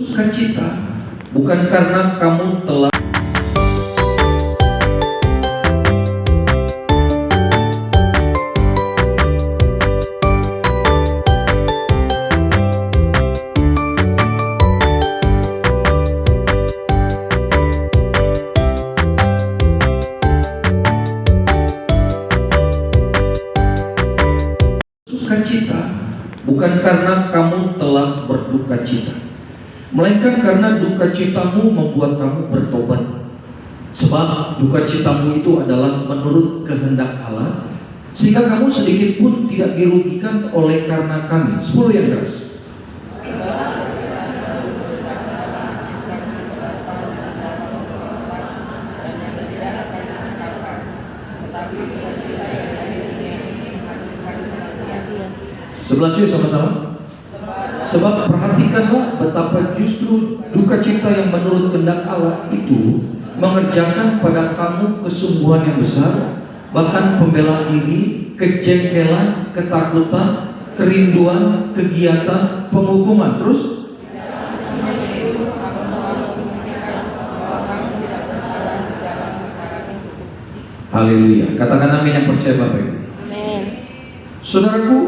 Sukacita bukan karena kamu telah sukacita bukan karena kamu telah berduka cita, melainkan karena duka citamu membuat kamu bertobat. Sebab duka citamu itu adalah menurut kehendak Allah, sehingga kamu sedikit pun tidak dirugikan oleh karena kami. 10 yang keras. Sebelah sini sama-sama. Sebab perhatikanlah betapa justru duka cita yang menurut kehendak Allah itu mengerjakan pada kamu kesungguhan yang besar, bahkan pembelaan diri, kejengkelan, ketakutan, kerinduan, kegiatan, penghukuman. Terus haleluya. Katakan amin yang percaya Bapak Ibu. Amin. Saudaraku,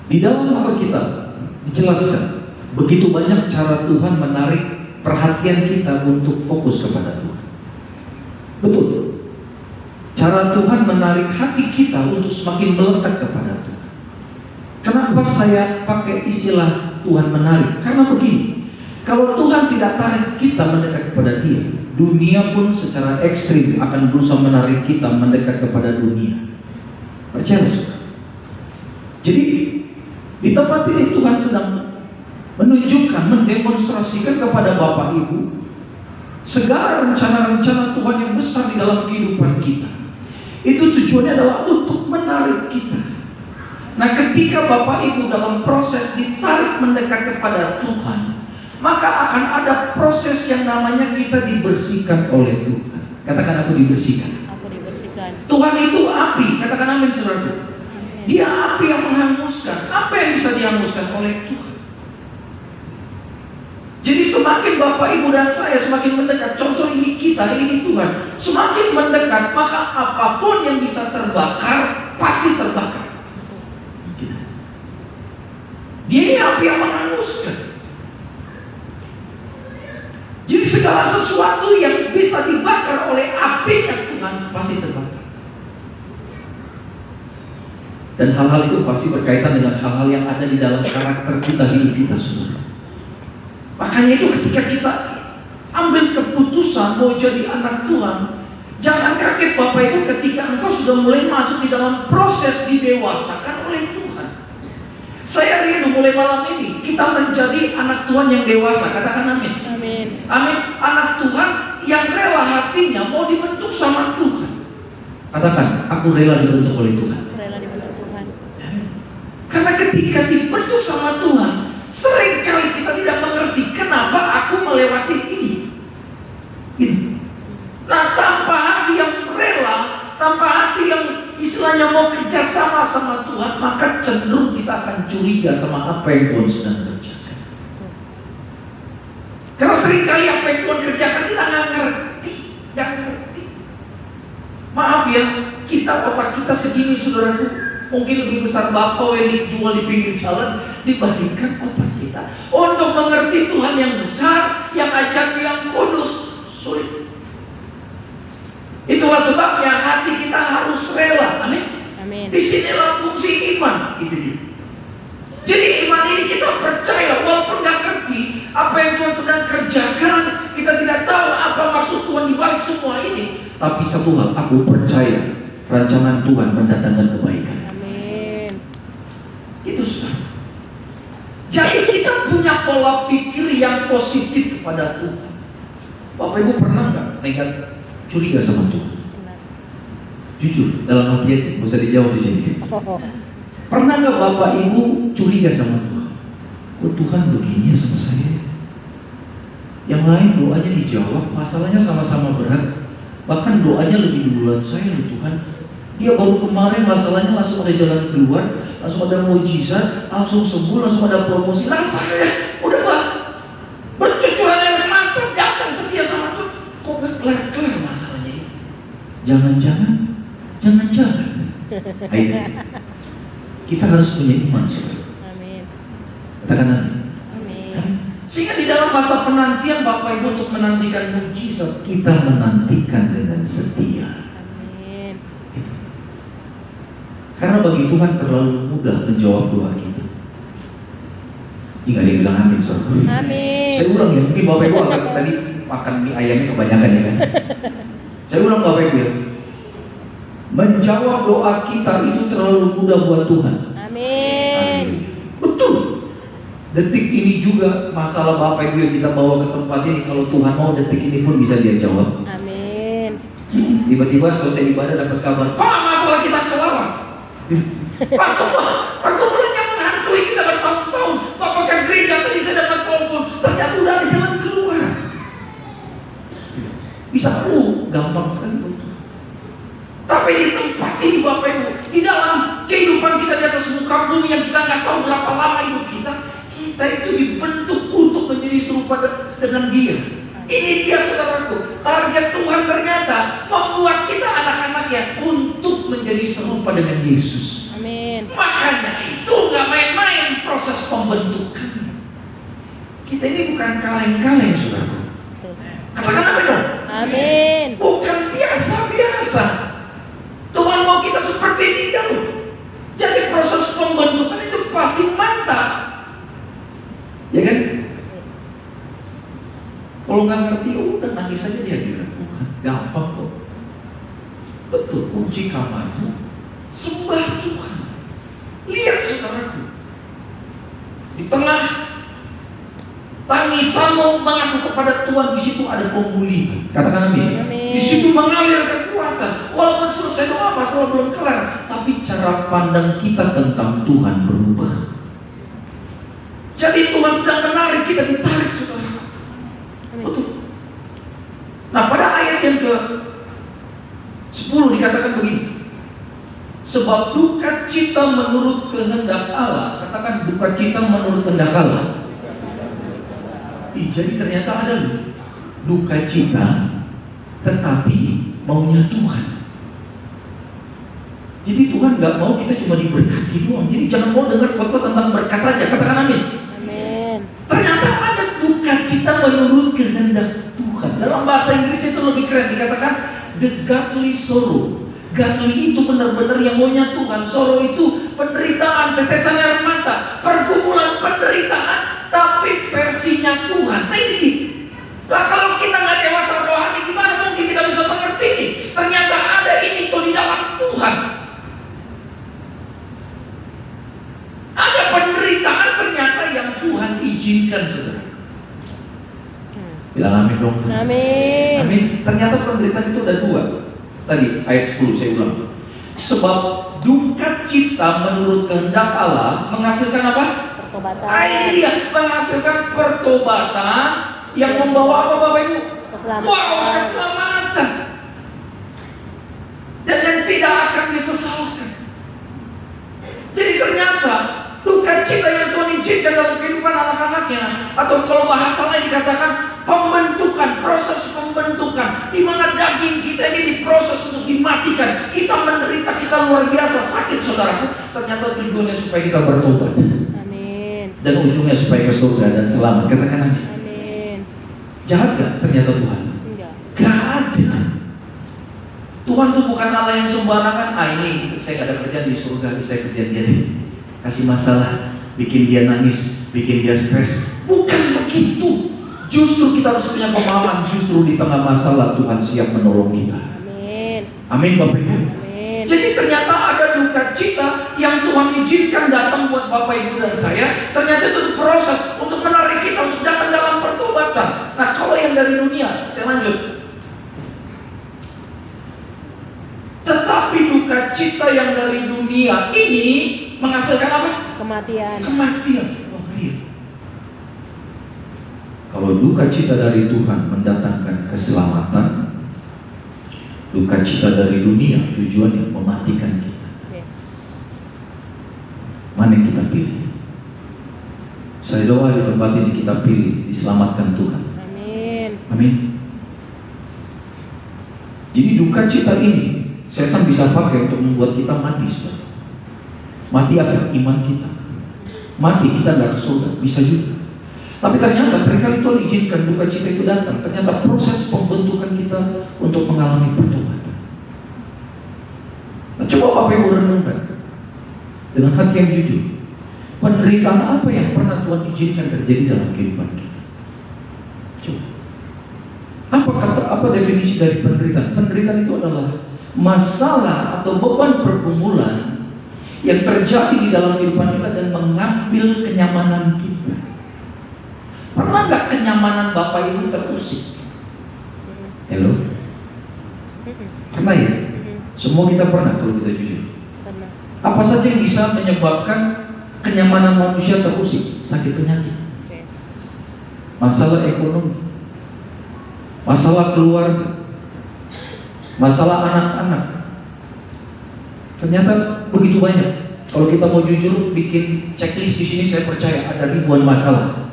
di dalam Alkitab dijelaskan begitu banyak cara Tuhan menarik perhatian kita untuk fokus kepada Tuhan. Betul. Cara Tuhan menarik hati kita untuk semakin melekat kepada Tuhan. Kenapa saya pakai istilah Tuhan menarik? Karena begini, kalau Tuhan tidak tarik kita mendekat kepada Dia, dunia pun secara ekstrim akan berusaha menarik kita mendekat kepada dunia. Percaya saudara? Jadi di tempat ini Tuhan sedang menunjukkan, mendemonstrasikan kepada Bapak Ibu segala rencana-rencana Tuhan yang besar di dalam kehidupan kita. Itu tujuannya adalah untuk menarik kita. Nah, ketika Bapak Ibu dalam proses ditarik mendekat kepada Tuhan, maka akan ada proses yang namanya kita dibersihkan oleh Tuhan. Katakan, aku dibersihkan. Aku dibersihkan. Tuhan itu api. Katakan amin, saudara. Dia api yang menghanguskan. Apa yang bisa dihanguskan oleh Tuhan? Jadi semakin Bapak Ibu dan saya semakin mendekat, contoh ini kita, ini Tuhan, semakin mendekat, maka apapun yang bisa terbakar pasti terbakar. Dia ini api yang menghanguskan. Jadi segala sesuatu yang bisa dibakar oleh apinya Tuhan pasti terbakar. Dan hal-hal itu pasti berkaitan dengan hal-hal yang ada di dalam karakter kita, hidup kita, saudara. Makanya itu ketika kita ambil keputusan mau jadi anak Tuhan, jangan kaget Bapak Ibu ketika engkau sudah mulai masuk di dalam proses didewasakan oleh Tuhan. Saya rindu mulai malam ini kita menjadi anak Tuhan yang dewasa. Katakan amin. Amin. Amin. Anak Tuhan yang rela hatinya mau dibentuk sama Tuhan. Katakan, aku rela dibentuk oleh Tuhan. Rela dibentuk Tuhan. Karena ketika dibentuk sama Tuhan, seringkali kita tidak mengerti kenapa aku melewati ini. Gitu. Nah, tanpa hati yang rela, tanpa hati yang istilahnya mau kerja sama sama Tuhan, maka cenderung kita akan curiga sama apa yang Tuhan sedang kerjakan. Karena seringkali apa yang Tuhan kerjakan kita nggak ngerti. Maaf ya, kita otak kita segini, saudaraku, mungkin lebih besar bakpao yang dijual di pinggir jalan dibandingkan otak kita untuk mengerti Tuhan yang besar, yang ajaib, yang kudus. Sulit. Itulah sebabnya hati kita harus rela. Amin. Amin. Disinilah fungsi iman. Itu dia. Jadi iman ini kita percaya walaupun nggak ngerti apa yang Tuhan sedang kerjakan, kita tidak tahu apa maksud Tuhan di balik semua ini. Tapi satu hal, aku percaya rancangan Tuhan mendatangkan kebaikan. Amin. Itu sudah. Jadi kita punya pola pikir yang positif kepada Tuhan. Bapak Ibu pernah nggak nekat curiga sama Tuhan? Benar. Jujur, dalam hati aja, nggak usah dijawab di sini. Pernah nggak Bapak Ibu curiga sama Tuhan? Kok Tuhan begini ya sama saya? Yang lain doanya dijawab, masalahnya sama-sama berat. Bahkan doanya lebih duluan saya loh Tuhan. Dia baru kemarin masalahnya langsung ada jalan keluar, langsung ada mujizat, langsung sembuh, langsung ada promosi. Lah saya Jangan-jangan. Ayo. Kita harus punya iman, saudara. Amin. Katakan amin. Amin. Sehingga di dalam masa penantian Bapak Ibu untuk menantikan mukjizat, kita menantikan dengan setia. Amin. Karena bagi Tuhan terlalu mudah menjawab doa kita. Ini nggak ada yang bilang amin, saudara. Amin. Saya ulang ya, mungkin Bapak Ibu agak tadi makan mie ayamnya kebanyakan ya kan. Saya ulang Bapak Ibu ya. Menjawab doa kita itu terlalu mudah buat Tuhan. Amin. Betul. Detik ini juga masalah Bapak Ibu yang kita bawa ke tempat ini, kalau Tuhan mau detik ini pun bisa dia jawab. Amin. Tiba-tiba selesai ibadah dapat kabar, Pak, masalah kita kelar. Pak, semua pergumulan yang menghantui kita bertahun-tahun. Bapak ke gereja tadi saya dapat telepon, ternyata udah ada jalan keluar. Bisa gampang sekali betul. Tapi di tempat ini Bapak Ibu, di dalam kehidupan kita di atas muka bumi yang kita nggak tahu berapa lama hidup kita itu dibentuk untuk menjadi serupa dengan Dia. Ini dia saudaraku, target Tuhan ternyata membuat kita anak-anaknya untuk menjadi serupa dengan Yesus. Amin. Makanya itu nggak main-main proses pembentukan. Kita ini bukan kaleng-kaleng, saudaraku. Katakan apa dong? Amin. Bukan biasa-biasa. Tuhan mau kita seperti dia loh. Jadi proses pembentukan itu pasti mantap. Ya kan? Kalau nggak ngerti, udah nangis aja dia bilang Tuhan. Gampang kok. Betul, kunci kamarmu sembah Tuhan. Lihat saudaraku, di tengah tangisanmu mengadu kepada Tuhan, di situ ada pemulihan. Katakan amin. Di situ mengalir kekuatan. Walaupun selesai doa masalah belum kelar, tapi cara pandang kita tentang Tuhan berubah. Jadi Tuhan sedang menarik kita, ditarik saudara. Betul. Nah pada ayat yang ke 10 dikatakan begini. Sebab duka cita menurut kehendak Allah. Katakan duka cita menurut kehendak Allah. Jadi ternyata ada duka cita tetapi maunya Tuhan. Jadi Tuhan gak mau kita cuma diberkati doang. Jadi jangan mau dengar khotbah tentang berkat aja. Katakan amin. Amin. Ternyata ada duka cita menurut kehendak Tuhan. Dalam bahasa Inggris itu lebih keren, dikatakan the godly sorrow. Godly itu benar-benar yang maunya Tuhan. Sorrow itu penderitaan, tetesan air mata, pergumulan penderitaan, tapi versinya Tuhan. Nah ini, lah kalau kita nggak dewasa rohani, gimana mungkin kita bisa mengerti ini? Ternyata ada ini tuh di dalam Tuhan. Ada penderitaan ternyata yang Tuhan izinkan, saudara. Bilang amin dong. Amin. Amin. Ternyata penderitaan itu ada dua. Tadi ayat 10 saya ulang. Sebab duka cita menurut kehendak Allah menghasilkan apa? Pertobatan. Ini dia, menghasilkan pertobatan yang membawa apa Bapak Ibu? Keselamatan. Wow, keselamatan. Dan yang tidak akan disesalkan. Jadi ternyata duka cita yang Tuhan izinkan dalam kehidupan anak-anaknya, atau kalau bahasa lain dikatakan pembentukan, proses pembentukan, di mana daging kita ini diproses untuk dimatikan. Kita menderita, kita luar biasa sakit saudaraku. Ternyata tujuannya supaya kita bertobat. Amin. Dan ujungnya supaya ke surga dan selamat. Katakan amin. Amin. Jahat gak ternyata Tuhan? Enggak. Gak ada. Tuhan tuh bukan Allah yang sembarangan. Ini saya gak ada kerjaan di surga, saya kerjaan dia deh. Kasih masalah, bikin dia nangis, bikin dia stres. Bukan begitu. Justru kita harus punya pemahaman, justru di tengah masalah Tuhan siap menolong kita. Amin. Amin Bapak Ibu. Amin. Jadi ternyata ada duka cita yang Tuhan izinkan datang buat Bapak Ibu dan saya. Ternyata itu proses untuk menarik kita untuk datang dalam pertobatan. Nah kalau yang dari dunia, saya lanjut. Tetapi duka cita yang dari dunia ini menghasilkan apa? Kematian. Kematian. Oh, iya. Kalau duka cita dari Tuhan mendatangkan keselamatan, duka cita dari dunia tujuannya mematikan kita. Yes. Mana yang kita pilih? Saya doa di tempat ini kita pilih diselamatkan Tuhan. Amin. Amin. Jadi duka cita ini setan bisa pakai untuk membuat kita mati, saudara. Mati apa? Iman kita. Mati kita nggak ke surga, bisa juga. Tapi ternyata seringkali Tuhan izinkan duka cita itu datang. Ternyata proses pembentukan kita untuk mengalami pertobatan. Nah, coba Bapak Ibu renungkan dengan hati yang jujur. Penderitaan apa yang pernah Tuhan izinkan terjadi dalam kehidupan kita? Coba. Apa definisi dari penderitaan? Penderitaan itu adalah masalah atau beban pergumulan yang terjadi di dalam kehidupan kita dan mengambil kenyamanan kita. Pernah nggak kenyamanan Bapak Ibu terusik? Halo? Pernah ya? Semua kita pernah kalau kita jujur. Pernah. Apa saja yang bisa menyebabkan kenyamanan manusia terusik? Sakit penyakit, masalah ekonomi, masalah keluarga, masalah anak-anak. Ternyata begitu banyak. Kalau kita mau jujur bikin checklist di sini, saya percaya ada ribuan masalah.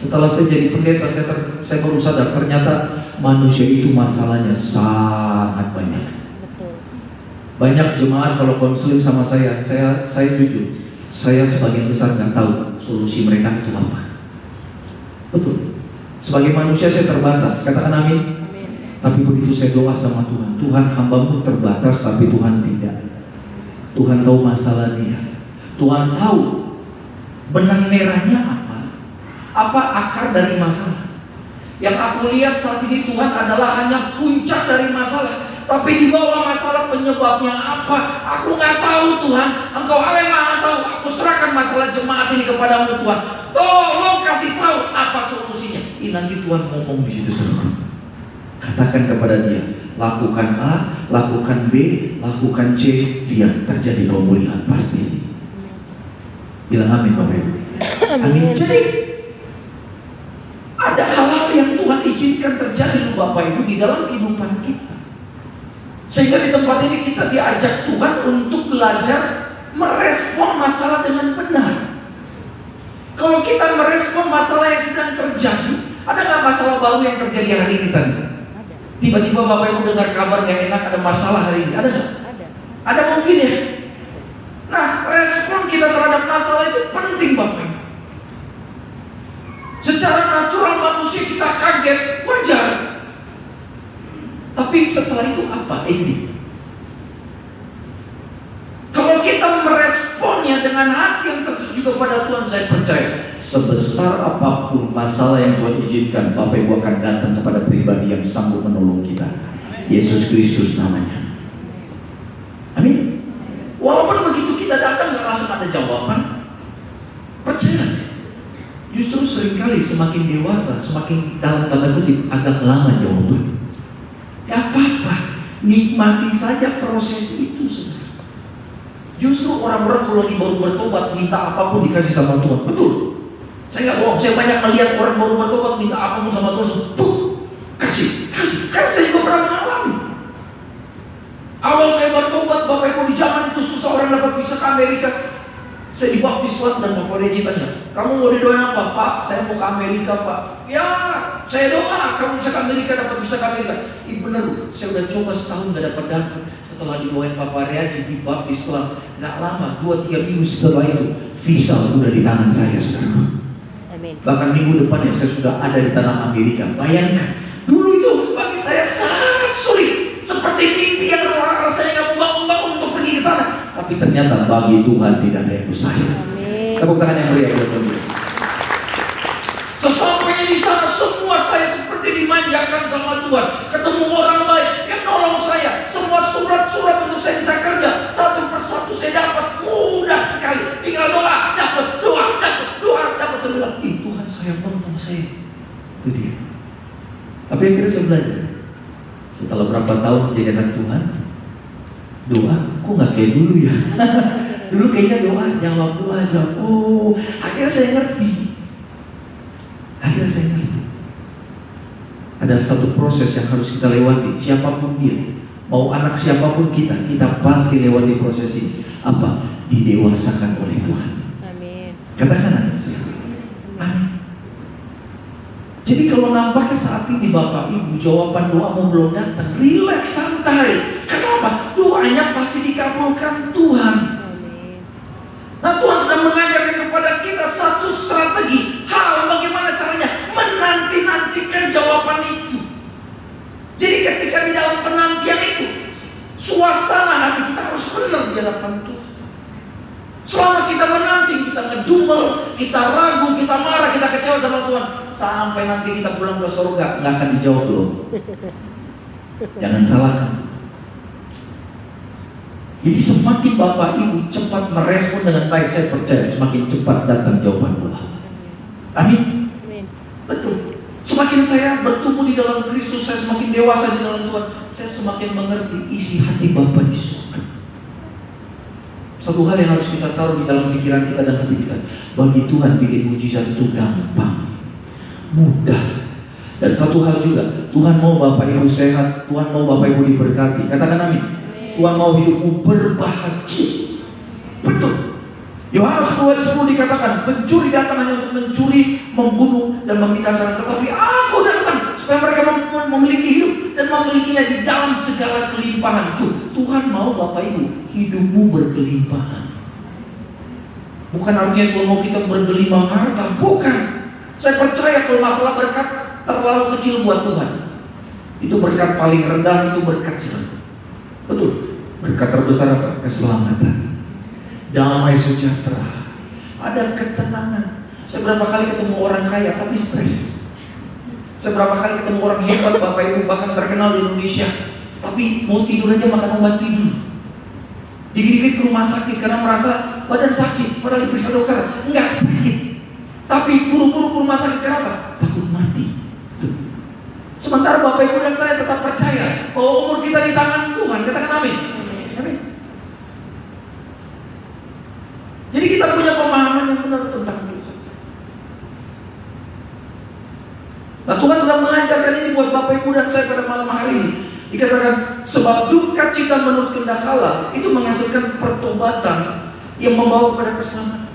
Setelah saya jadi pendeta, saya baru sadar ternyata manusia itu masalahnya sangat banyak. Betul. Banyak jemaat kalau konseling sama saya jujur, saya sebagian besar nggak tahu solusi mereka itu apa. Betul. Sebagai manusia saya terbatas, katakan amin. Amin. Tapi begitu saya doa sama Tuhan, Tuhan hambamu terbatas tapi Tuhan tidak. Tuhan tahu masalah dia. Tuhan tahu benang merahnya apa. Apa akar dari masalah? Yang aku lihat saat ini Tuhan adalah hanya puncak dari masalah. Tapi di bawah masalah penyebabnya apa? Aku nggak tahu Tuhan. Engkau Allah yang Maha tahu. Aku serahkan masalah jemaat ini kepadamu Tuhan. Tolong kasih tahu apa solusinya. Ini nanti Tuhan ngomong di situ semua. Katakan kepada dia, lakukan A, lakukan B, lakukan C, dia terjadi pemulihan pasti. Bilang amin Bapak Ibu. Amin. Jadi ada hal-hal yang Tuhan izinkan terjadi Bapak Ibu di dalam kehidupan kita. Sehingga di tempat ini kita diajak Tuhan untuk belajar merespon masalah dengan benar. Kalau kita merespon masalah yang sedang terjadi, ada nggak masalah baru yang terjadi hari ini tadi? Tiba-tiba Bapak Ibu dengar kabar nggak enak, ada masalah hari ini, ada nggak? Ada mungkin ya. Nah, respon kita terhadap masalah itu penting Bapak Ibu. Secara natural manusia kita kaget, wajar. Tapi setelah itu apa? Ini. Kalau kita meresponnya dengan hati yang tertuju kepada Tuhan, saya percaya sebesar apapun masalah yang Tuhan izinkan, Bapak Ibu akan datang kepada pribadi yang sanggup menolong kita. Yesus Kristus namanya. Amin. Walaupun begitu kita datang gak langsung ada jawaban, percaya. Justru seringkali semakin dewasa, semakin dalam tanda kutip agak lama jawaban. Ya apa-apa, nikmati saja proses itu sebenarnya. Justru orang-orang kalau lagi baru bertobat minta apapun dikasih sama Tuhan. Betul. Saya nggak bohong, saya banyak melihat orang baru bertobat minta apapun sama Tuhan. Tuh, kasih. Karena saya juga pernah mengalami. Awal saya bertobat, Bapak Ibu, di zaman itu susah orang dapat visa ke Amerika. Saya dibaptis dan Bapak Reji tanya, kamu mau didoain apa? Pak, saya mau ke Amerika Pak. Ya, saya doa kamu bisa ke Amerika, dapat visa ke Amerika. Bener, saya udah coba setahun gak dapat dapat. Setelah didoain Bapak Reji, dibaptis lah. Gak lama, 2-3 minggu setelah itu visa sudah di tangan saya, saudara. Amin. Bahkan minggu depannya saya sudah ada di tanah Amerika. Bayangkan, dulu itu bagi saya sangat sulit, seperti mimpi yang rasanya gak mau bangun untuk pergi ke sana. Tapi ternyata bagi Tuhan tidak ada yang mustahil. Tepuk tangan yang meriah buat Tuhan. Sesampainya di sana semua saya seperti dimanjakan sama Tuhan. Ketemu orang baik yang nolong saya. Semua surat-surat untuk saya bisa kerja satu persatu saya dapat mudah sekali. Tinggal doa, dapat doa, dapat semua. Tuhan sayang banget sama saya. Itu dia. Tapi akhirnya saya belajar. Setelah berapa tahun menjadi anak Tuhan, doa, kok nggak kayak dulu ya? Dulu kayaknya doa jawab aja. Oh, akhirnya saya ngerti. Ada satu proses yang harus kita lewati. Siapapun dia, mau anak siapapun kita pasti lewati proses ini. Apa? Didewasakan oleh Tuhan. Amin. Katakan amin. Amin. Jadi kalau nampaknya saat ini Bapak Ibu jawaban doamu belum datang, relax, santai. Kenapa? Doanya pasti dikabulkan Tuhan. Amin. Nah, Tuhan sedang mengajarkan kepada kita satu strategi, hal bagaimana caranya menanti-nantikan jawaban itu. Jadi ketika di dalam penantian itu, suasana hati kita harus benar di hadapan Tuhan. Selama kita menanti, kita ngedumel, kita ragu, kita marah, kita kecewa sama Tuhan, sampai nanti kita pulang ke surga, nggak akan dijawab loh. Jangan salahkan. Jadi semakin Bapak Ibu cepat merespon dengan baik, saya percaya semakin cepat datang jawaban doa. Amin. Amin. Betul. Semakin saya bertumbuh di dalam Kristus, saya semakin dewasa di dalam Tuhan, saya semakin mengerti isi hati Bapa di surga. Satu hal yang harus kita taruh di dalam pikiran kita dan hati kita, bagi Tuhan bikin mujizat itu gampang, mudah. Dan satu hal juga, Tuhan mau Bapak Ibu sehat, Tuhan mau Bapak Ibu diberkati. Katakan amin. Tuhan mau hidupmu berbahagia. Betul. Yohanes 2:10 dikatakan, pencuri datang hanya untuk mencuri, membunuh, dan membinasakan. Tetapi aku datang supaya mereka memiliki hidup dan memilikinya di dalam segala kelimpahan. Tuhan mau Bapak Ibu hidupmu berkelimpahan. Bukan artinya Tuhan mau kita bergelimang harta, bukan. Saya percaya kalau masalah berkat terlalu kecil buat Tuhan, itu berkat paling rendah, itu berkat jalan. Betul. Berkat terbesar apa? Keselamatan, damai sejahtera, ada ketenangan. Saya berapa kali ketemu orang kaya tapi stres. Saya berapa kali ketemu orang hebat Bapak Ibu bahkan terkenal di Indonesia, tapi mau tidur aja makan obat tidur. Dikit-dikit ke rumah sakit karena merasa badan sakit, padahal diperiksa dokter enggak sakit. Tapi buru-buru ke rumah sakit kenapa? Takut mati. Tuh. Sementara Bapak Ibu dan saya tetap percaya bahwa umur kita di tangan Tuhan. Katakan amin. Amin. Jadi kita punya pemahaman yang benar tentang Tuhan. Nah, Tuhan sedang mengajarkan ini buat Bapak Ibu dan saya pada malam hari ini. Dikatakan sebab duka cita menurut kehendak Allah itu menghasilkan pertobatan yang membawa kepada keselamatan.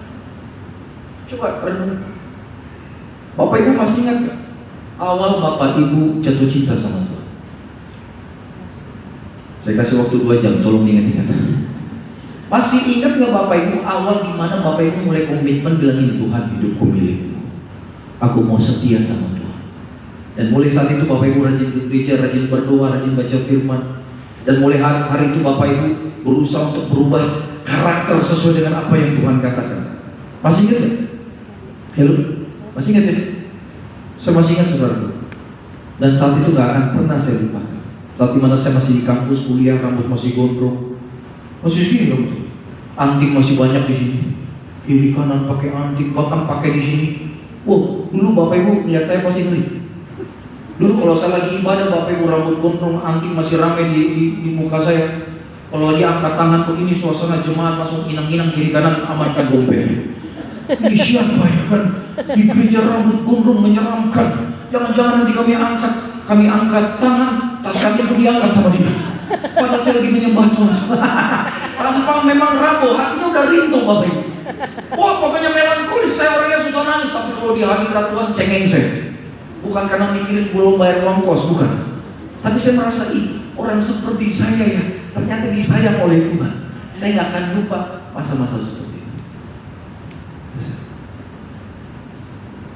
Coba renung. Bapak Ibu masih ingat gak? Awal Bapak Ibu jatuh cinta sama Tuhan. Saya kasih waktu 2 jam, tolong ingat-ingat. Masih ingat gak Bapak Ibu awal dimana Bapak Ibu mulai komitmen bilang ini, Tuhan hidupku milikmu, aku mau setia sama Tuhan. Dan mulai saat itu Bapak Ibu rajin ke gereja, rajin berdoa, rajin baca firman. Dan mulai hari itu Bapak Ibu berusaha untuk berubah karakter sesuai dengan apa yang Tuhan katakan. Masih ingat gak? Halo? Masih ingat ya? Saya masih ingat saudara. Dan saat itu gak akan pernah saya lupakan. Saat dimana saya masih di kampus kuliah, rambut masih gondrong, masih segini rambut, anting masih banyak di sini, kiri kanan pakai anting, bahkan pakai di sini. Wow, dulu Bapak Ibu lihat saya pasti ngeri. Dulu kalau saya lagi ibadah, Bapak Ibu rambut gondrong, anting masih ramai di muka saya. Kalau lagi angkat tangan kok ini suasana jemaat langsung inang-inang kiri kanan amankan dompet. Ini siapa ya kan? Di gereja rambut gondrong menyeramkan. Jangan-jangan nanti kami angkat tangan, tas kami pun diangkat sama dia. Padahal saya lagi menyembah Tuhan. Tampang memang rapuh, hatinya udah rindu Bapak Ibu. Wah pokoknya melankolis, saya orangnya susah nangis. Tapi kalau di hadirat Tuhan cengeng saya. Bukan karena mikirin belum bayar uang kos, bukan. Tapi saya merasa orang seperti saya ya, ternyata disayang oleh Tuhan. Saya nggak akan lupa masa-masa seperti itu.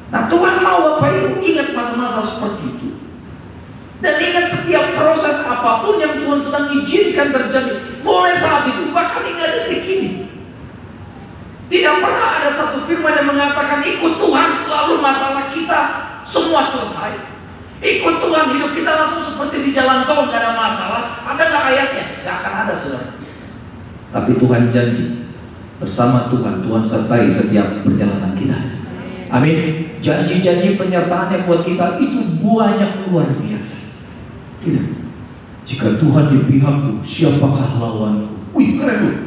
Nah Tuhan mau Bapak Ibu ingat masa-masa seperti itu. Dan ingat setiap proses apapun yang Tuhan sedang izinkan terjadi. Mulai saat itu bahkan hingga detik ini. Tidak pernah ada satu firman yang mengatakan ikut Tuhan lalu masalah kita semua selesai. Ikut Tuhan hidup kita langsung seperti di jalan tol, gak ada masalah. Ada gak ayatnya? Gak akan ada saudara. Tapi Tuhan janji bersama Tuhan sertai setiap perjalanan kita. Amin. Janji-janji penyertaannya buat kita itu banyak luar biasa. Tidak. Jika Tuhan di pihakku, siapakah lawanku? Wih keren loh.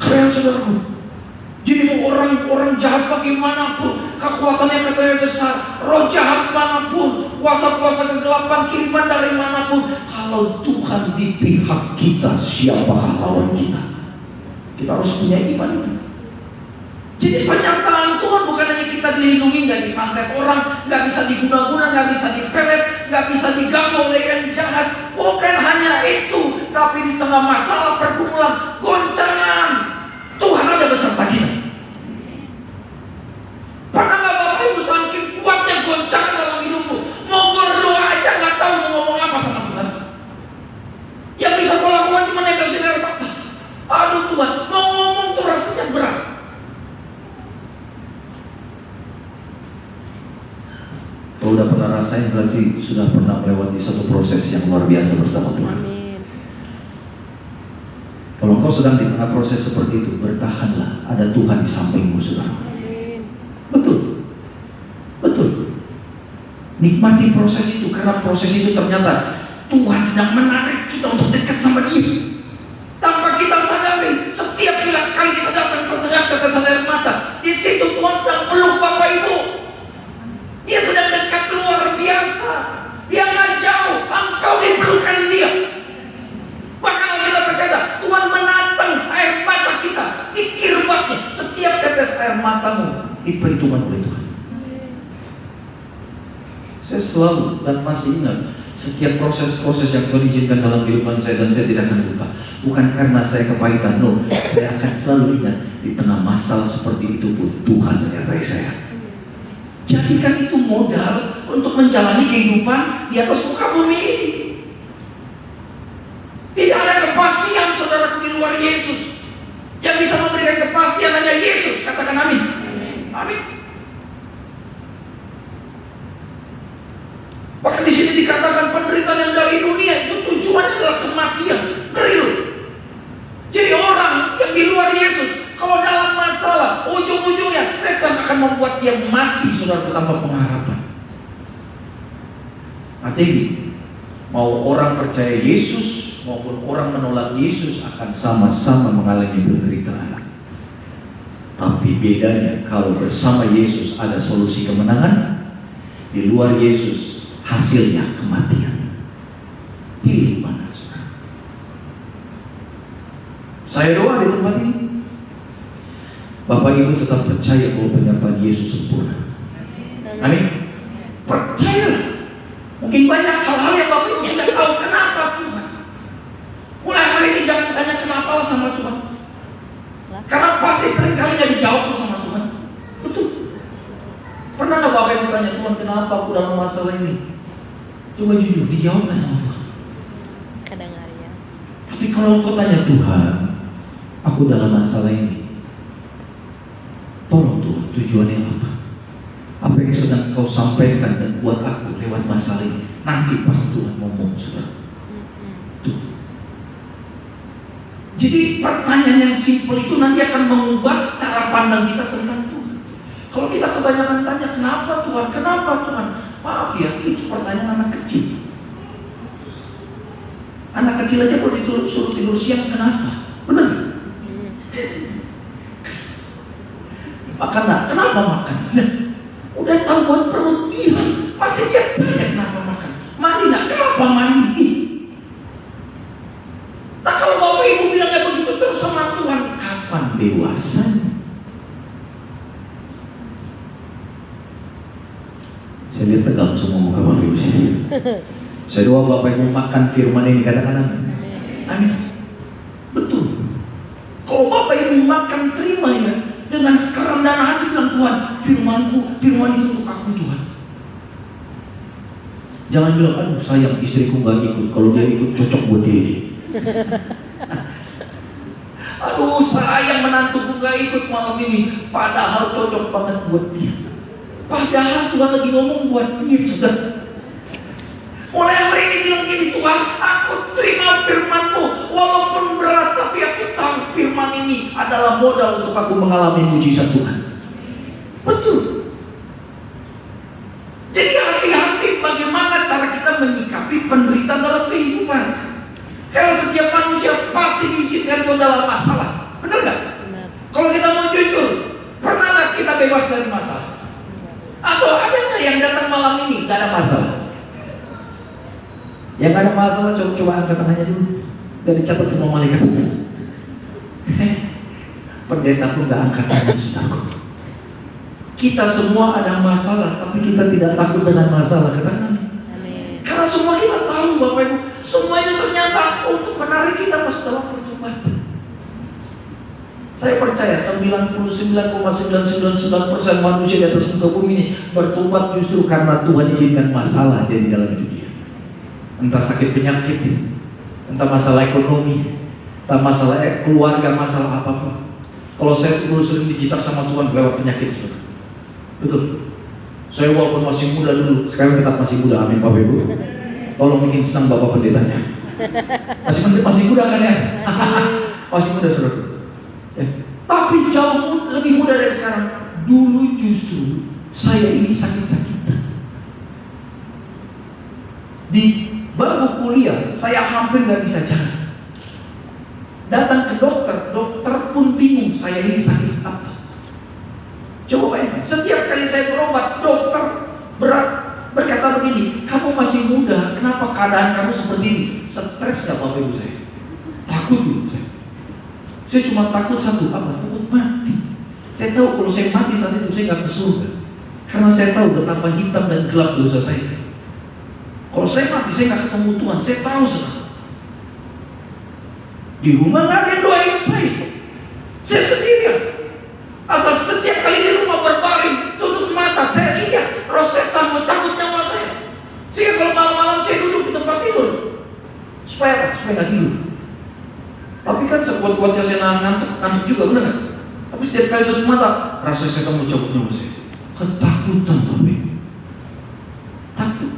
Keren saudaraku. Jadi mau orang jahat bagaimanapun, kekuatannya katanya besar, roh jahat manapun, kuasa-kuasa kegelapan kiriman dari manapun, kalau Tuhan di pihak kita, siapakah lawan kita? Kita harus punya iman itu. Jadi penyertaan Tuhan bukan hanya kita dilindungi, nggak disantet orang, nggak bisa diguna-guna, nggak bisa dipelet, nggak bisa diganggu oleh yang jahat. Bukan hanya itu, tapi di tengah masalah pergumulan, goncangan, Tuhan ada beserta kita. Pernah nggak Bapak Ibu saking kuatnya goncangan dalam hidupmu, mau berdoa aja nggak tahu mau ngomong apa sama Tuhan. Yang bisa kau lakukan cuma netesin air mata. Aduh Tuhan, mau ngomong tuh rasanya berat. Kalau udah pernah rasain berarti sudah pernah melewati satu proses yang luar biasa bersama Tuhan. Amin. Kalau engkau sedang di tengah proses seperti itu, bertahanlah. Ada Tuhan di sampingmu, saudara. Amin. Betul, betul. Nikmati proses itu, karena proses itu ternyata Tuhan sedang menarik kita untuk dekat sama Dia. Tanpa kita sadari, setiap kali kita datang terdengar tetesan air mata, di situ Tuhan sedang peluk Bapak Ibu. Dia sedang dekat luar biasa. Dia nggak jauh, engkau dipelukan Dia. Bahkan kita berkata, Tuhan menatang air mata kita, dikirbatnya. Setiap tetes air matamu diperhitungkan oleh Tuhan. Saya selalu dan masih ingat setiap proses-proses yang Tuhan izinkan dalam kehidupan saya, dan saya tidak akan lupa. Bukan karena saya kepahitan, no. Saya akan selalu ingat di tengah masalah seperti itu pun Tuhan menyertai saya. Jadikan itu modal untuk menjalani kehidupan di atas muka bumi ini. Tidak ada kepastian saudaraku di luar Yesus. Yang bisa memberikan kepastian hanya Yesus. Katakan amin. Amin. Bahkan di sini dikatakan penderitaan yang dari dunia itu tujuannya adalah kematian. Real. Jadi orang yang di luar Yesus, kalau dalam masalah, ujung-ujungnya setan akan membuat dia mati, saudara, tanpa pengharapan. Artinya, mau orang percaya Yesus maupun orang menolak Yesus akan sama-sama mengalami penderitaan. Tapi bedanya, kalau bersama Yesus ada solusi kemenangan, di luar Yesus hasilnya kematian. Pilih mana, saudara? Saya doa di tempat ini, Bapak Ibu tetap percaya bahwa penyertaan Yesus sempurna. Amin. Percayalah. Mungkin banyak hal-hal yang Bapak Ibu sudah tahu. Kenapa Tuhan? Mulai hari ini jangan tanya kenapa lah sama Tuhan. Karena pasti seringkali gak dijawab sama Tuhan. Betul. Pernah gak Bapak Ibu tanya Tuhan, kenapa aku dalam masalah ini? Coba jujur, dijawab gak sama Tuhan? Kadang ya. Tapi kalau kau tanya Tuhan, aku dalam masalah ini, tolong Tuhan, tujuannya apa? Apa yang sedang kau sampaikan dan buat aku lewat masalah ini? Nanti pas Tuhan ngomong, saudara. Tuh. Jadi pertanyaan yang simpel itu nanti akan mengubah cara pandang kita tentang Tuhan. Kalau kita kebanyakan tanya, kenapa Tuhan? Kenapa Tuhan? Maaf ya, itu pertanyaan anak kecil. Anak kecil aja kalau disuruh tidur siang, kenapa? Benar? Makan nak, kenapa makan? Nah, udah tahu buat perut dia, masih dia tanya kenapa makan. Mandi nak, kenapa mandi? Nah kalau Bapak Ibu bilangnya begitu terus sama Tuhan, kapan dewasanya? Saya lihat tegang semua muka Bapak Ibu sini. Saya doa Bapak Ibu makan firman ini, katakan amin. Amin. Betul. Kalau Bapak Ibu makan, terima ya. Dengan kerendahan hati bilang, Tuhan, firman-Mu, firman itu untuk aku Tuhan. Jangan bilang, aduh sayang istriku gak ikut. Kalau dia ikut cocok buat dia ini. Aduh sayang menantuku gak ikut malam ini. Padahal cocok banget buat dia. Padahal Tuhan lagi ngomong buat dia, sudah. Mulai hari ini bilang gini, Tuhan, aku terima firman-Mu. Walaupun berat, tapi aku tahu firman ini adalah modal untuk aku mengalami mujizat Tuhan. Betul. Jadi hati-hati bagaimana cara kita menyikapi penderitaan dalam kehidupan. Karena setiap manusia pasti diizinkan dalam masalah. Benar gak? Benar. Kalau kita mau jujur, pernah gak kita bebas dari masalah? Atau ada nggak yang datang malam ini gak ada masalah? Yang gak ada masalah coba angkat tangannya dulu. Dan dicatat semua malaikat. pendeta pun gak angkat tangan, saudaraku. Kita semua ada masalah, tapi kita tidak takut dengan masalah. Katakan amin. Karena semua kita tahu Bapak Ibu, semuanya ternyata untuk menarik kita masuk dalam pertobatan. Saya percaya 99,999% manusia di atas muka bumi ini bertobat justru karena Tuhan izinkan masalah jadi dalam hidup dia. Entah sakit penyakit, entah masalah ekonomi, entah masalah keluarga, masalah apapun. Kalau saya dulu sering dijitak sama Tuhan lewat penyakit, saudara. Betul. Saya walaupun masih muda dulu, sekarang tetap masih muda, amin Bapak Ibu. Tolong bikin senang Bapak pendetanya. Masih muda kan ya? Masih muda saudara. Ya. Tapi jauh lebih muda dari sekarang. Dulu justru saya ini sakit-sakitan. Di bangku kuliah saya hampir gak bisa jalan. Datang ke dokter, dokter pun bingung saya ini sakit apa. Coba bayangkan, setiap kali saya berobat, dokter berkata begini, kamu masih muda, kenapa keadaan kamu seperti ini? Stres gak Bapak Ibu saya? Takut dulu saya. Saya cuma takut satu, apa? Takut mati. Saya tahu kalau saya mati saat itu saya gak ke surga, karena saya tahu betapa hitam dan gelap dosa saya. Kalau saya mati, saya gak ketemu Tuhan. Saya tahu saudara. Di rumah gak ada yang doain saya. Saya sendirian. Asal setiap kali di rumah berbaring, tutup mata, saya lihat roh setan mau cabut nyawa saya. Sehingga kalau malam-malam saya duduk di tempat tidur. Supaya apa? Supaya nggak tidur. Tapi kan sekuat-kuatnya saya ngantuk juga, benar kan? Tapi setiap kali tutup mata, rasa setan mau cabut nyawa saya. Ketakutan Bapak. Takut.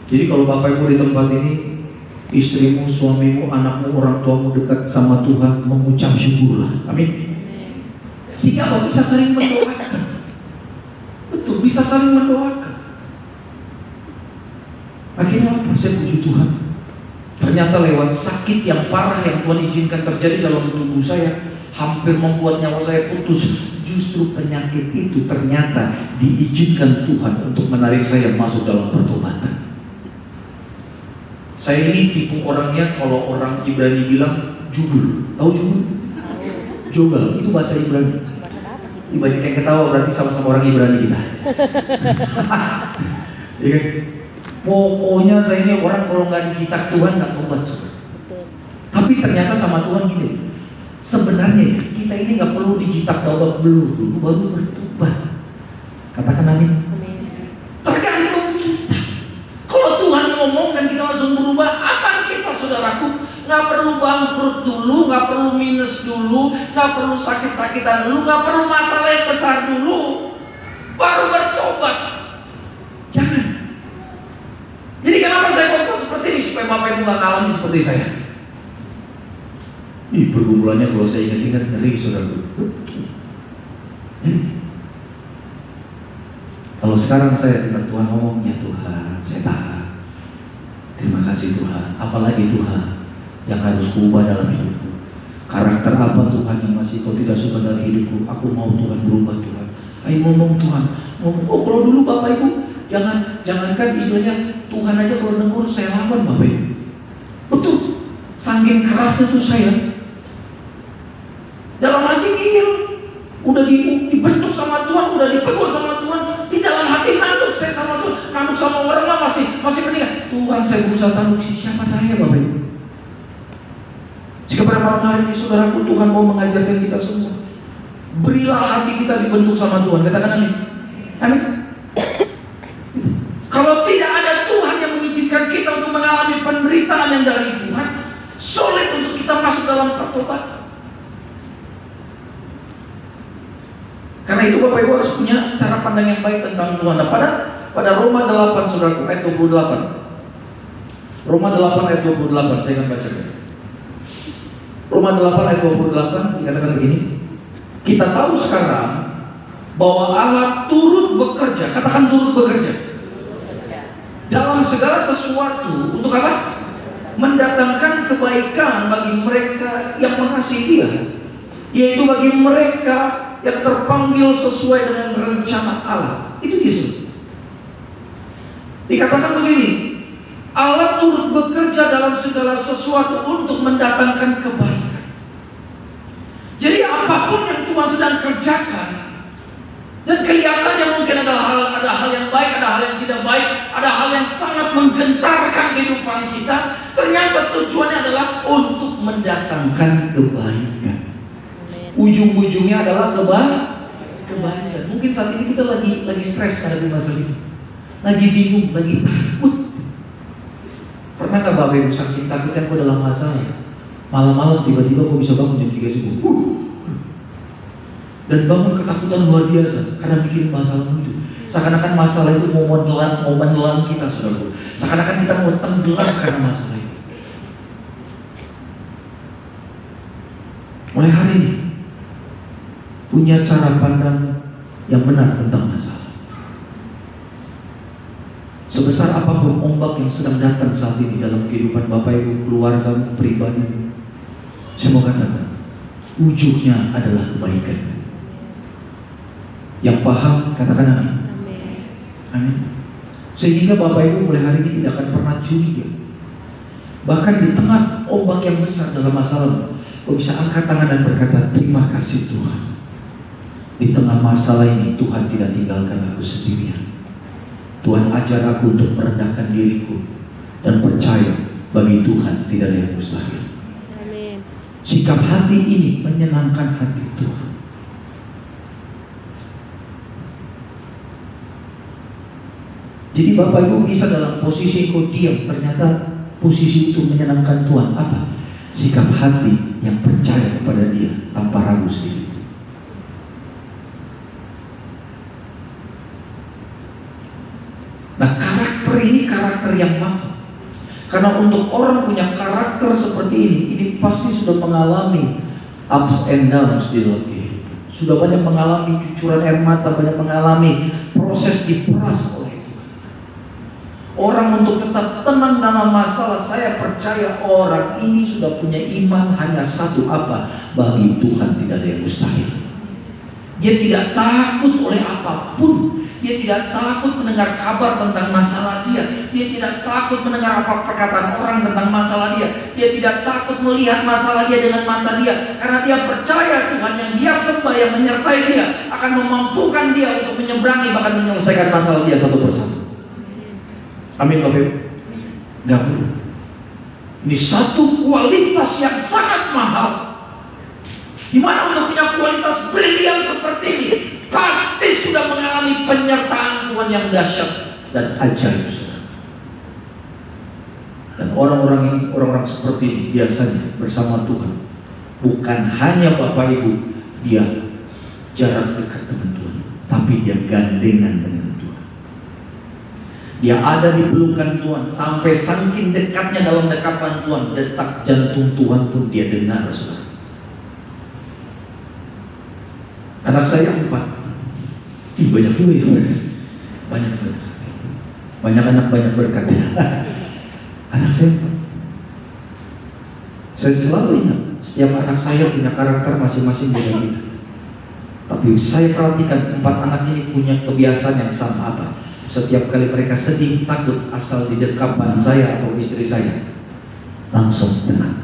Jadi kalau Bapak Ibu di tempat ini, istrimu, suamimu, anakmu, orang tuamu dekat sama Tuhan, mengucap syukurlah. Amin. Sehingga apa? Bisa saling mendoakan. Betul, bisa saling mendoakan. Akhirnya apa? Saya puji Tuhan. Ternyata lewat sakit yang parah yang Tuhan izinkan terjadi dalam tubuh saya, hampir membuat nyawa saya putus. Justru penyakit itu ternyata diizinkan Tuhan untuk menarik saya masuk dalam pertobatan. Saya ini tipe orangnya, kalau orang Ibrani bilang jubul. Tahu jubul? Jogal, itu bahasa Ibrani. Banyak yang ketawa, berarti sama-sama orang Ibrani kita. Ya, pokoknya saya ini orang kalau nggak dijitak Tuhan nggak tobat. Tapi ternyata sama Tuhan gini. Sebenarnya kita ini nggak perlu dijitak babak belur dulu baru bertobat. Katakan amin. Tergantung kita. Kalau Tuhan ngomong dan kita langsung berubah, apa kita saudaraku? Nggak perlu bangkrut dulu, nggak perlu minus dulu, nggak perlu sakit-sakitan dulu, nggak perlu masalah yang besar dulu, baru bertobat. Jangan. Jadi kenapa saya ngomong seperti ini? Supaya Bapak Ibu nggak alami seperti saya. Pergumulannya kalau saya ingat-ingat ngeri saudaraku. Kalau sekarang saya dengar Tuhan ngomong, ya Tuhan, saya taat. Terima kasih Tuhan. Apalagi Tuhan yang harus kuubah dalam hidupku. Karakter apa Tuhan yang masih kau tidak suka dari hidupku? Aku mau Tuhan berubah Tuhan. Ayo ngomong Tuhan. Ngomong. Oh kalau dulu Bapak Ibu, jangankan istilahnya Tuhan aja kalau negur saya lawan Bapak Ibu. Betul. Saking kerasnya tuh saya. Dalam hati ngeyel. Udah dibentuk sama Tuhan, udah ditegur sama Tuhan. Di dalam hati nanduk saya sama Tuhan. Nanduk sama orang lah masih mendingan. Tuhan saya berusaha tanduk siapa saya Bapak Ibu. Jika pada malam hari ini saudaraku, Tuhan mau mengajarkan kita semua, berilah hati kita dibentuk sama Tuhan. Katakan amin. Amin. Kalau tidak ada Tuhan yang mengizinkan kita untuk mengalami penderitaan yang dari Tuhan, sulit untuk kita masuk dalam pertobatan. Karena itu Bapak Ibu harus punya cara pandang yang baik tentang Tuhan. Nah, pada Roma 8 saudaraku ayat 28. Roma 8 ayat 28 saya akan bacakan. Roma 8 ayat 28 dikatakan begini. Kita tahu sekarang bahwa Allah turut bekerja. Katakan turut bekerja dalam segala sesuatu. Untuk apa? Mendatangkan kebaikan bagi mereka yang mengasihi Dia, yaitu bagi mereka yang terpanggil sesuai dengan rencana Allah. Itu Yesus. Dikatakan begini, Allah turut bekerja dalam segala sesuatu untuk mendatangkan kebaikan. Tuhan sedang kerjakan, dan kelihatannya mungkin ada hal yang baik, ada hal yang tidak baik, ada hal yang sangat menggentarkan kehidupan kita, ternyata tujuannya adalah untuk mendatangkan kebaikan. Ujung-ujungnya adalah kebaikan. Mungkin saat ini kita lagi stres karena di masalah itu, lagi bingung, lagi takut. Pernah nggak Bapak Ibu saking takutnya kok dalam masalah, malam-malam tiba-tiba kok bisa bangun jam 3 subuh, dan bangun ketakutan luar biasa karena mikirin masalahmu itu. Seakan-akan masalah itu mau menelan kita, saudara. Seakan-akan kita mau tenggelam karena masalah itu. Mulai hari ini punya cara pandang yang benar tentang masalah. Sebesar apapun ombak yang sedang datang saat ini dalam kehidupan Bapak Ibu, keluarga, pribadi, saya mau katakan, ujungnya adalah kebaikan. Yang paham, katakan amin. Amin. Sehingga Bapak Ibu mulai hari ini tidak akan pernah curiga. Bahkan di tengah ombak yang besar dalam masalah, kau bisa angkat tangan dan berkata, terima kasih Tuhan. Di tengah masalah ini Tuhan tidak tinggalkan aku sendirian. Tuhan ajar aku untuk merendahkan diriku dan percaya bagi Tuhan tidak ada yang mustahil. Amin. Sikap hati ini menyenangkan hati Tuhan. Jadi Bapak Ibu bisa dalam posisi kau diam, ternyata posisi itu menyenangkan Tuhan. Apa? Sikap hati yang percaya kepada Dia tanpa ragu sedikit. Nah, karakter ini karakter yang mahal. Karena untuk orang punya karakter seperti ini pasti sudah mengalami ups and downs di dalam kehidupan. Sudah banyak mengalami cucuran air mata, banyak mengalami proses diperas oleh Tuhan. Orang untuk tetap tenang dalam masalah, saya percaya orang ini sudah punya iman hanya satu, apa? Bagi Tuhan tidak ada yang mustahil. Dia tidak takut oleh apapun. Dia tidak takut mendengar kabar tentang masalah dia. Dia tidak takut mendengar apa perkataan orang tentang masalah dia. Dia tidak takut melihat masalah dia dengan mata dia. Karena dia percaya Tuhan yang dia sembah, yang menyertai dia, akan memampukan dia untuk menyeberangi, bahkan menyelesaikan masalah dia satu persatu. Amin Bapak Ibu. Gak perlu. Ini satu kualitas yang sangat mahal. Dimana untuk punya kualitas brilian seperti ini, pasti sudah mengalami penyertaan Tuhan yang dahsyat dan ajaib. Dan orang-orang seperti ini biasanya bersama Tuhan, bukan hanya Bapak Ibu dia jarak dekat dengan Tuhan, tapi dia gandengan dengan Tuhan. Dia ada di pelukan Tuhan, sampai saking dekatnya dalam dekapan Tuhan, detak jantung Tuhan pun dia dengar, saudara. Anak saya 4. Banyak juga ya. Banyak anak, banyak berkat. Anak saya 4. Saya selalu ingat, setiap anak saya punya karakter masing-masing beda-beda. Tapi saya perhatikan 4 anak ini punya kebiasaan yang sama. Apa? Setiap kali mereka sedih, takut, asal di dekapan saya atau istri saya, langsung tenang.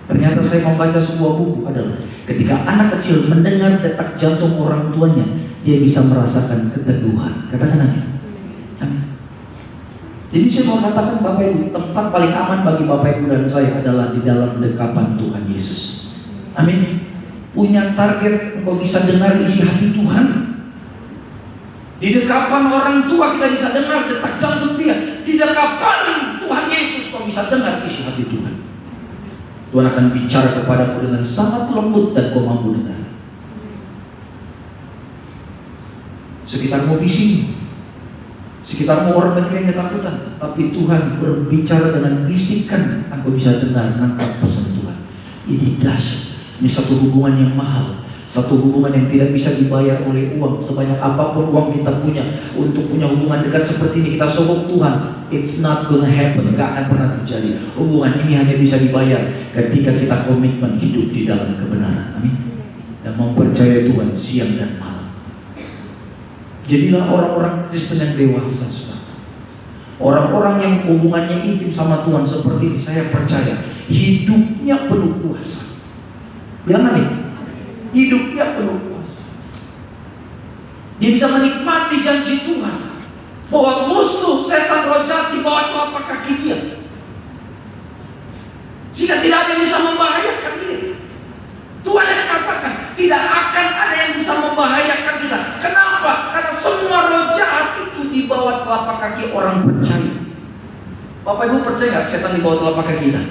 Ternyata saya membaca sebuah buku adalah ketika anak kecil mendengar detak jantung orang tuanya, dia bisa merasakan keteduhan. Katakan amin. Amin. Jadi saya mau katakan Bapak Ibu, tempat paling aman bagi Bapak Ibu dan saya adalah di dalam dekapan Tuhan Yesus. Amin. Punya target engkau bisa dengar isi hati Tuhan. Di dekapan orang tua kita bisa dengar detak jantung dia. Di dekapan Tuhan Yesus kau bisa dengar isi hati Tuhan. Tuhan akan bicara kepadamu dengan sangat lembut dan kau mampu dengar. Sekitarmu bising, sekitarmu orang banyak yang ketakutan, tapi Tuhan berbicara dengan bisikan, aku bisa dengar, nangkap pesan Tuhan. Ini dahsyat. Ini satu hubungan yang mahal, satu hubungan yang tidak bisa dibayar oleh uang. Sebanyak apapun uang kita punya untuk punya hubungan dekat seperti ini, kita sogok Tuhan, it's not gonna happen, gak akan pernah terjadi. Hubungan ini hanya bisa dibayar ketika kita komitmen hidup di dalam kebenaran. Amin. Dan mempercayai Tuhan siang dan malam. Jadilah orang-orang Kristen yang dewasa, saudara. Orang-orang yang hubungannya intim sama Tuhan seperti ini, saya percaya hidupnya penuh kuasa. Bilang amin. hidupnya penuh kuasa. Dia bisa menikmati janji Tuhan bahwa musuh setan roh jahat di bawah telapak kaki dia, sehingga tidak ada yang bisa membahayakan dia. Tuhan yang katakan tidak akan ada yang bisa membahayakan kita. Kenapa? Karena semua roh jahat itu di bawah telapak kaki orang percaya. Bapak Ibu percaya nggak setan di bawah telapak kaki kita?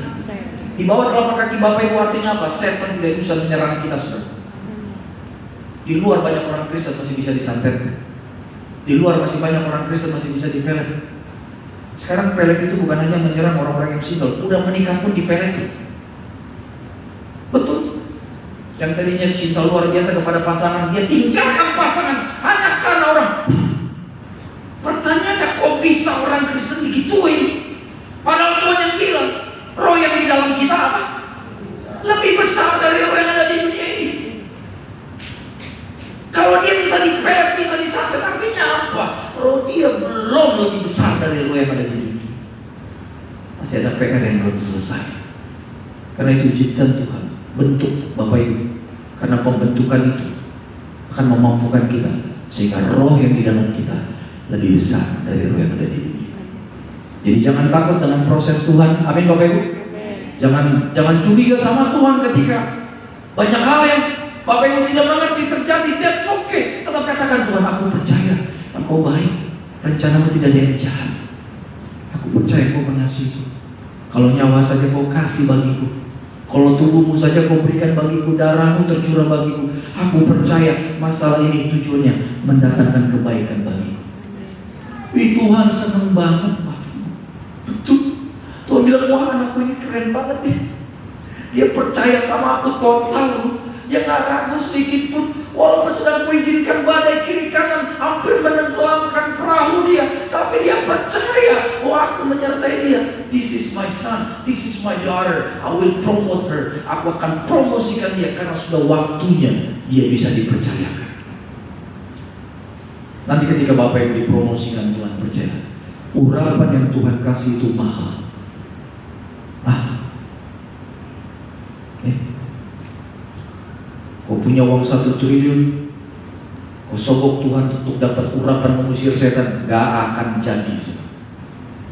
Di bawah telapak kaki Bapak Ibu artinya apa? Setan tidak bisa menyerang kita, saudara. Di luar banyak orang Kristen masih bisa disantet. Di luar masih banyak orang Kristen masih bisa dipelet. Sekarang pelet itu bukan hanya menyerang orang-orang yang single, udah menikah pun dipelet. Betul. Yang tadinya cinta luar biasa kepada pasangan, dia tinggalkan pasangan hanya karena orang. Pertanyaannya, kok bisa orang Kristen digituin? Padahal Tuhan yang bilang, roh yang di dalam kita apa? Lebih besar dari roh yang ada di dunia ini. Kalau dia bisa dipelet, bisa disantet, artinya apa? Roh dia belum lebih besar dari roh yang ada di dunia. Masih ada PR yang belum selesai. Karena itu ciptaan Tuhan, bentuk Bapak Ibu. Karena pembentukan itu akan memampukan kita, sehingga roh yang di dalam kita lebih besar dari roh yang ada di dunia. Jadi jangan takut dengan proses Tuhan. Amin Bapak Ibu. Jangan curiga sama Tuhan ketika banyak hal yang Bapak Ibu tidak mengerti terjadi. That's okay. Tetap katakan, Tuhan, aku percaya Engkau baik, rencanamu tidak ada yang jahat. Aku percaya Engkau mengasihi. Kalau nyawa saja Kau kasih bagiku, kalau tubuhmu saja Kau berikan bagiku, darahmu tercurah bagiku, aku percaya masalah ini tujuannya mendatangkan kebaikan bagiku. Tuhan senang banget, Pak. Betul. Tuhan bilang, wah anakku ini keren banget ya. Dia percaya sama aku total. Dia gak ragu sedikit pun. Walaupun sedang mengizinkan badai kiri kanan hampir menenggelamkan perahu dia, tapi dia percaya bahwa aku menyertai dia. This is my son, this is my daughter, I will promote her. Aku akan promosikan dia karena sudah waktunya dia bisa dipercayakan. Nanti ketika Bapak Ibu dipromosikan, Tuhan percaya, urapan yang Tuhan kasih itu mahal. Kau punya uang 1 triliun, kau sogok Tuhan untuk dapat urapan mengusir setan, gak akan jadi.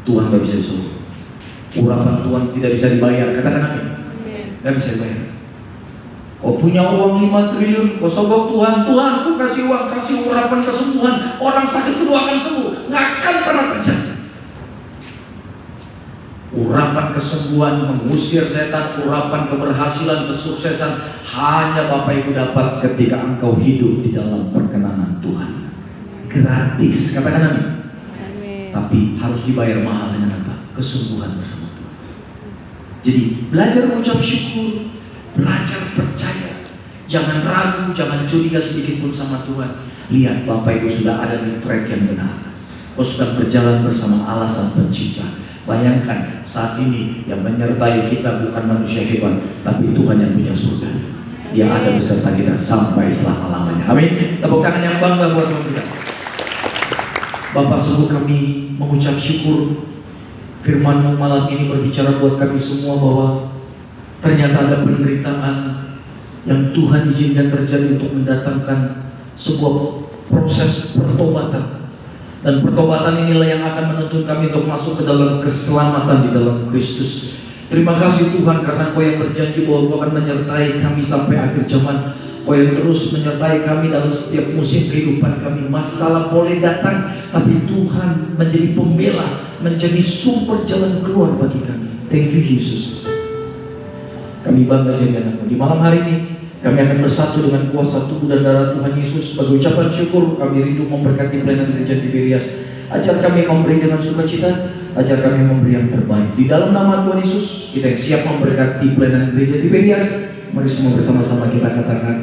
Tuhan gak bisa disogok. Urapan Tuhan tidak bisa dibayar. Katakan amin. Gak bisa dibayar. Kau punya uang 5 triliun, kau sogok Tuhan, Tuhan aku kasih uang, kasih urapan kesembuhan, orang sakit kedua akan sembuh. Gak akan pernah terjadi. Urapan kesembuhan, mengusir setan, urapan keberhasilan, kesuksesan hanya Bapak Ibu dapat ketika engkau hidup di dalam perkenanan Tuhan. Gratis, katakan amin. Tapi harus dibayar mahal dengan apa? Kesembuhan bersama Tuhan. Jadi belajar mengucap syukur, belajar percaya, jangan ragu, jangan curiga sedikit pun sama Tuhan. Lihat Bapak Ibu sudah ada di track yang benar. Kau sudah berjalan bersama Allah Sang Pencipta. Bayangkan saat ini yang menyertai kita bukan manusia hebat, tapi Tuhan yang punya surga. Dia ada beserta kita sampai selama-lamanya. Amin. Tepuk tangan yang bangga buat Tuhan kita. Bapak, sungguh kami mengucap syukur firman-Mu malam ini berbicara buat kami semua bahwa ternyata ada penderitaan yang Tuhan izinkan terjadi untuk mendatangkan sebuah proses pertobatan. Dan pertobatan inilah yang akan menuntun kami untuk masuk ke dalam keselamatan di dalam Kristus. Terima kasih Tuhan karena Kau yang berjanji bahwa Kau akan menyertai kami sampai akhir zaman. Kau yang terus menyertai kami dalam setiap musim kehidupan kami. Masalah boleh datang, tapi Tuhan menjadi pembela, menjadi sumber jalan keluar bagi kami. Thank you Jesus. Kami bangga jadi anak-Mu. Di malam hari ini kami akan bersatu dengan kuasa tubuh dan darah Tuhan Yesus. Sebagai ucapan syukur, kami rindu memberkati pelayanan gereja Tiberias. Ajar kami memberi dengan sukacita, ajar kami memberi yang terbaik. Di dalam nama Tuhan Yesus, kita yang siap memberkati pelayanan gereja Tiberias. Mari semua bersama-sama kita katakan